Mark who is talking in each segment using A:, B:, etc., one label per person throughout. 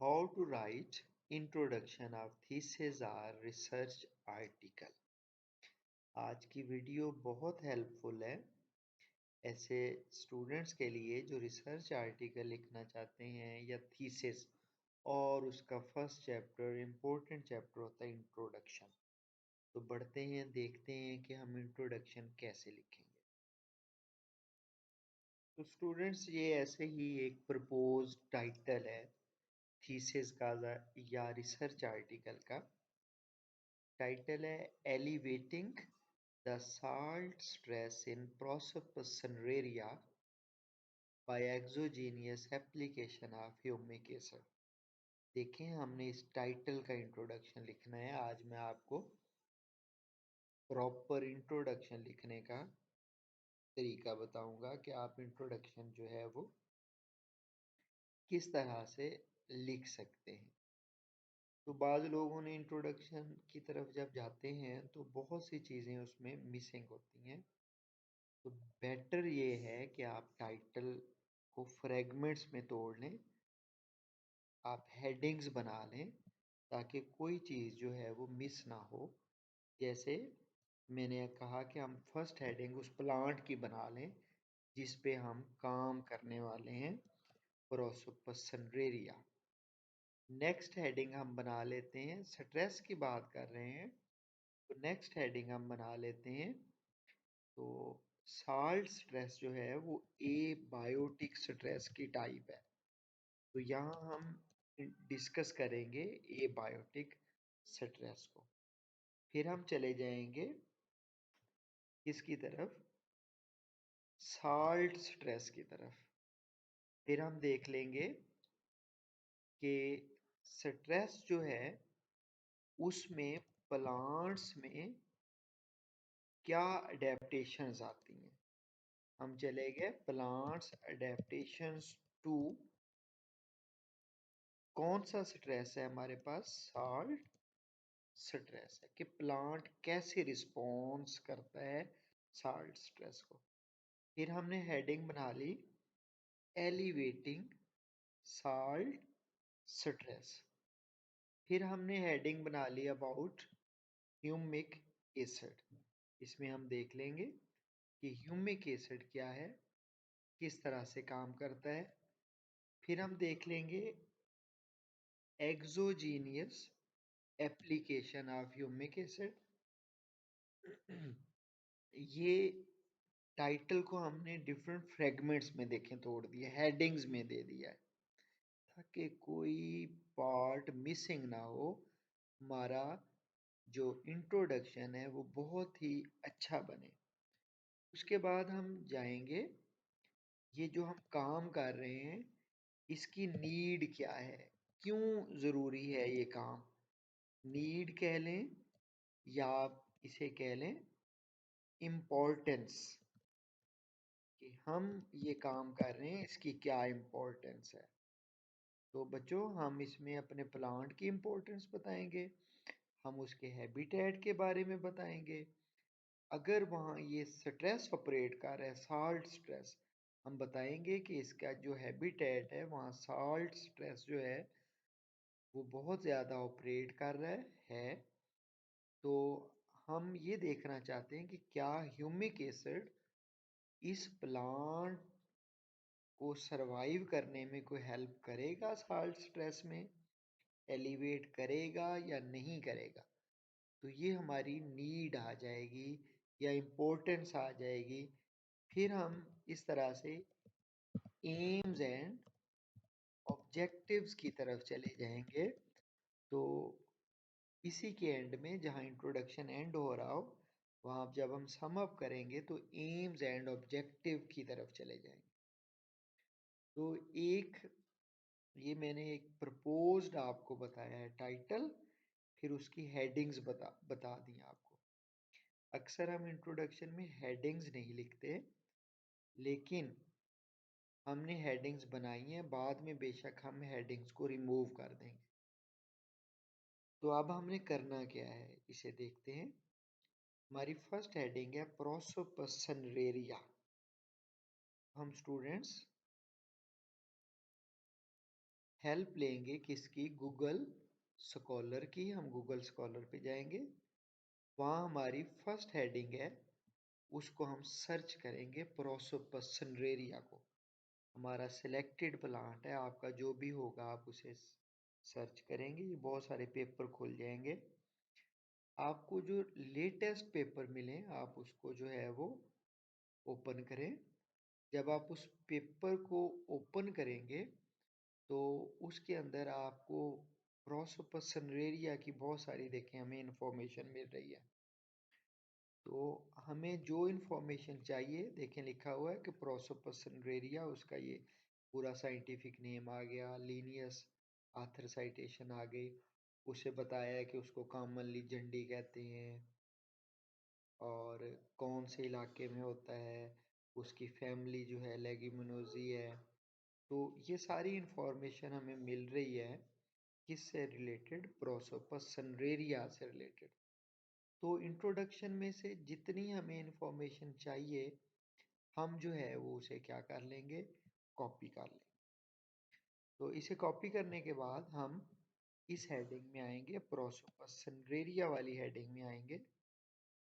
A: How to write introduction of thesis or research article। आज की video बहुत helpful है ऐसे स्टूडेंट्स के लिए जो रिसर्च आर्टिकल लिखना चाहते हैं या थीसिस, और उसका फर्स्ट चैप्टर इम्पोर्टेंट चैप्टर होता है इंट्रोडक्शन। तो बढ़ते हैं, देखते हैं कि हम इंट्रोडक्शन कैसे लिखेंगे। तो स्टूडेंट्स, ये ऐसे ही एक प्रपोज टाइटल है थीसिस का या रिसर्च आर्टिकल का। टाइटल है elevating the salt stress in प्रोसोपसनरेरिया by exogenous application of humic acid. देखें, हमने इस टाइटल का इंट्रोडक्शन लिखना है। आज मैं आपको प्रॉपर इंट्रोडक्शन लिखने का तरीका बताऊंगा कि आप इंट्रोडक्शन जो है वो किस तरह से लिख सकते हैं। तो बाज़ लोगों ने इंट्रोडक्शन की तरफ जब जाते हैं तो बहुत सी चीज़ें उसमें मिसिंग होती हैं। तो बेटर ये है कि आप टाइटल को फ्रेगमेंट्स में तोड़ लें, आप हेडिंग्स बना लें ताकि कोई चीज़ जो है वो मिस ना हो। जैसे मैंने कहा कि हम फर्स्ट हेडिंग उस प्लांट की बना लें जिस पे हम काम करने वाले हैं, प्रोसोपसनरेरिया। नेक्स्ट हेडिंग हम बना लेते हैं, स्ट्रेस की बात कर रहे हैं तो नेक्स्ट हेडिंग हम बना लेते हैं तो साल्ट स्ट्रेस जो है वो ए बायोटिक स्ट्रेस की टाइप है। तो यहाँ हम डिस्कस करेंगे ए बायोटिक स्ट्रेस को। फिर हम चले जाएंगे किसकी तरफ, साल्ट स्ट्रेस की तरफ। फिर हम देख लेंगे कि स्ट्रेस जो है उसमें प्लांट्स में क्या अडेप्टेशंस आती हैं। हम चले गए प्लांट्स अडेप्टेशंस टू कौन सा स्ट्रेस है हमारे पास, साल्ट स्ट्रेस है, कि प्लांट कैसे रिस्पॉन्स करता है साल्ट स्ट्रेस को। फिर हमने हेडिंग बना ली एलिवेटिंग साल्ट स्ट्रेस। फिर हमने हेडिंग बना ली अबाउट ह्यूमिक एसिड। इसमें हम देख लेंगे कि ह्यूमिक एसिड क्या है, किस तरह से काम करता है। फिर हम देख लेंगे exogenous application of humic acid. ये टाइटल को हमने डिफरेंट फ्रेगमेंट्स में देखें तोड़ दिया, हेडिंग्स में दे दिया है ताकि कोई पार्ट मिसिंग ना हो। हमारा जो इंट्रोडक्शन है वो बहुत ही अच्छा बने। उसके बाद हम जाएंगे, ये जो हम काम कर रहे हैं इसकी नीड क्या है, क्यों ज़रूरी है ये काम। नीड कह लें या आप इसे कह लें इम्पोर्टेंस, कि हम ये काम कर रहे हैं इसकी क्या इम्पोर्टेंस है। तो बच्चों, हम इसमें अपने प्लांट की इम्पोर्टेंस बताएंगे, हम उसके हैबिटेट के बारे में बताएंगे। अगर वहाँ ये स्ट्रेस ऑपरेट कर रहा है साल्ट स्ट्रेस, हम बताएंगे कि इसका जो हैबिटेट है वहाँ साल्ट स्ट्रेस जो है वो बहुत ज़्यादा ऑपरेट कर रहा है। तो हम ये देखना चाहते हैं कि क्या ह्यूमिक एसिड इस प्लांट को सरवाइव करने में कोई हेल्प करेगा, साल्ट स्ट्रेस में एलिवेट करेगा या नहीं करेगा। तो ये हमारी नीड आ जाएगी या इम्पोर्टेंस आ जाएगी। फिर हम इस तरह से एम्स एंड ऑब्जेक्टिव्स की तरफ चले जाएंगे। तो इसी के एंड में जहाँ इंट्रोडक्शन एंड हो रहा हो वहाँ जब हम सम अप करेंगे तो एम्स एंड ऑब्जेक्टिव की तरफ चले जाएंगे। तो एक ये मैंने एक प्रपोज्ड आपको बताया है टाइटल, फिर उसकी हेडिंग्स बता दी आपको। अक्सर हम इंट्रोडक्शन में हेडिंग्स नहीं लिखते, लेकिन हमने हेडिंग्स बनाई हैं, बाद में बेशक हम हेडिंग्स को रिमूव कर देंगे। तो अब हमने करना क्या है इसे देखते हैं। हमारी फर्स्ट हेडिंग है प्रोसोपसनरेरिया। हम स्टूडेंट्स हेल्प लेंगे किसकी, गूगल स्कॉलर की। हम गूगल स्कॉलर पे जाएंगे, वहाँ हमारी फर्स्ट हेडिंग है, उसको हम सर्च करेंगे प्रोसोपस सनरेरिया को। हमारा सिलेक्टेड प्लांट है, आपका जो भी होगा आप उसे सर्च करेंगे। ये बहुत सारे पेपर खुल जाएंगे, आपको जो लेटेस्ट पेपर मिले आप उसको जो है वो ओपन करें। जब आप उस पेपर को ओपन करेंगे तो उसके अंदर आपको प्रोसोपस सनरेरिया की बहुत सारी देखें हमें इंफॉर्मेशन मिल रही है। तो हमें जो इंफॉर्मेशन चाहिए, देखें लिखा हुआ है कि प्रोसोपस सनरेरिया, उसका ये पूरा साइंटिफिक नेम आ गया, लीनियस आथर साइटेशन आ गई, उसे बताया है कि उसको कॉमनली झंडी कहते हैं और कौन से इलाके में होता है, उसकी फैमिली जो है लेग्यूमिनोजी है। तो ये सारी इंफॉर्मेशन हमें मिल रही है किससे रिलेटेड, प्रोसोपस सनरेरिया से रिलेटेड। तो इंट्रोडक्शन में से जितनी हमें इंफॉर्मेशन चाहिए हम जो है वो उसे क्या कर लेंगे, कॉपी कर लेंगे। तो इसे कॉपी करने के बाद हम इस हेडिंग में आएंगे, प्रोसोपस सनरेरिया वाली हेडिंग में आएंगे।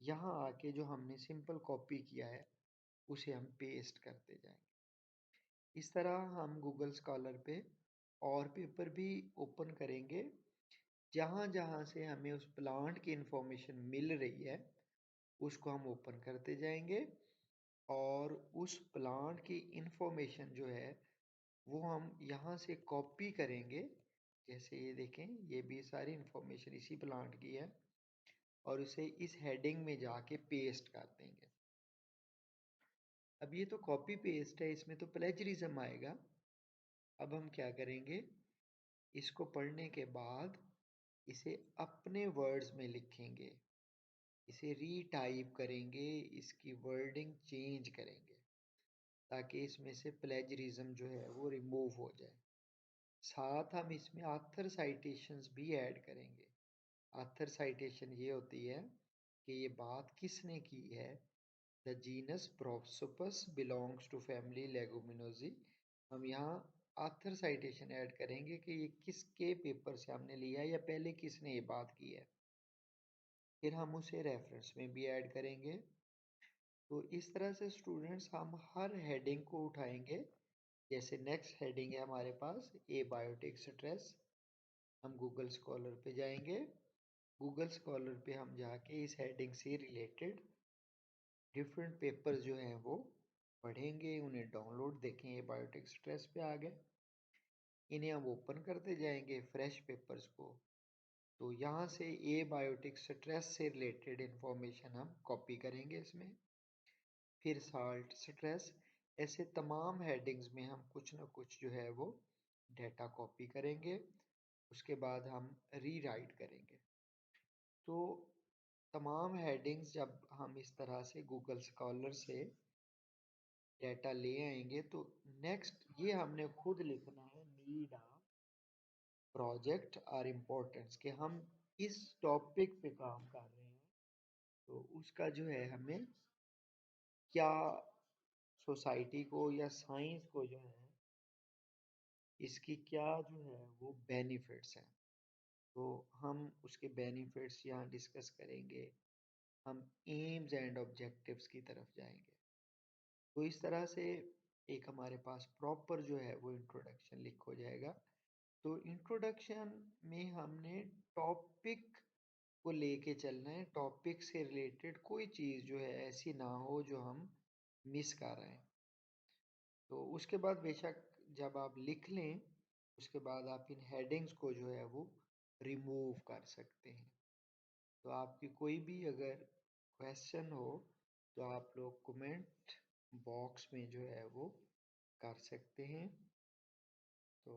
A: यहाँ आके जो हमने सिंपल कॉपी किया है उसे हम पेस्ट करते जाएंगे। इस तरह हम गूगल स्कॉलर पे और पेपर भी ओपन करेंगे, जहाँ जहाँ से हमें उस प्लांट की इंफॉर्मेशन मिल रही है उसको हम ओपन करते जाएंगे और उस प्लांट की इंफॉर्मेशन जो है वो हम यहाँ से कॉपी करेंगे। जैसे ये देखें, ये भी सारी इंफॉर्मेशन इसी प्लांट की है और उसे इस हेडिंग में जाके पेस्ट कर देंगे। अब ये तो कॉपी पेस्ट है, इसमें तो प्लेजरिज्म आएगा। अब हम क्या करेंगे, इसको पढ़ने के बाद इसे अपने वर्ड्स में लिखेंगे, इसे रीटाइप करेंगे, इसकी वर्डिंग चेंज करेंगे ताकि इसमें से प्लेजरिज्म जो है वो रिमूव हो जाए। साथ हम इसमें आथर साइटेशंस भी ऐड करेंगे। आथर साइटेशन ये होती है कि ये बात किसने की है, the genus Prosopis belongs to family Leguminosae. हम यहाँ आथर साइटेशन ऐड करेंगे कि ये किसके पेपर से हमने लिया है या पहले किसने ये बात की है। फिर हम उसे रेफरेंस में भी ऐड करेंगे। तो इस तरह से स्टूडेंट्स हम हर हेडिंग को उठाएंगे। जैसे नेक्स्ट हेडिंग है हमारे पास ए बायोटिक स्ट्रेस, हम गूगल स्कॉलर पे जाएंगे। गूगल स्कॉलर पे हम जाके इस हेडिंग से रिलेटेड डिफरेंट पेपर्स जो हैं वो पढ़ेंगे, उन्हें डाउनलोड, देखें ये बायोटिक स्ट्रेस पे आ गए, इन्हें हम ओपन करते जाएंगे फ्रेश पेपर्स को। तो यहाँ से ए बायोटिक स्ट्रेस से रिलेटेड इंफॉर्मेशन हम कॉपी करेंगे इसमें, फिर साल्ट स्ट्रेस, ऐसे तमाम हेडिंग्स में हम कुछ ना कुछ जो है वो डेटा कॉपी करेंगे। उसके बाद हम रीराइट करेंगे। तो तमाम हेडिंग्स जब हम इस तरह से गूगल स्कॉलर से डेटा ले आएंगे तो नेक्स्ट ये हमने खुद लिखना है, नीड आ प्रोजेक्ट और इम्पोर्टेंस, कि हम इस टॉपिक पे काम कर रहे हैं तो उसका जो है हमें क्या सोसाइटी को या साइंस को जो है इसकी क्या जो है वो बेनिफिट्स हैं। तो हम उसके बेनिफिट्स यहाँ डिस्कस करेंगे, हम एम्स एंड ऑब्जेक्टिव्स की तरफ जाएंगे। तो इस तरह से एक हमारे पास प्रॉपर जो है वो इंट्रोडक्शन लिख हो जाएगा। तो इंट्रोडक्शन में हमने टॉपिक को लेके चलना है, टॉपिक से रिलेटेड कोई चीज़ जो है ऐसी ना हो जो हम मिस कर रहे हैं। तो उसके बाद बेशक जब आप लिख लें उसके बाद आप इन हेडिंग्स को जो है वो रिमूव कर सकते हैं। तो आपकी कोई भी अगर क्वेश्चन हो तो आप लोग कमेंट बॉक्स में जो है वो कर सकते हैं। तो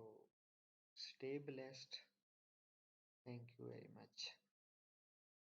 A: stay blessed, thank you very much.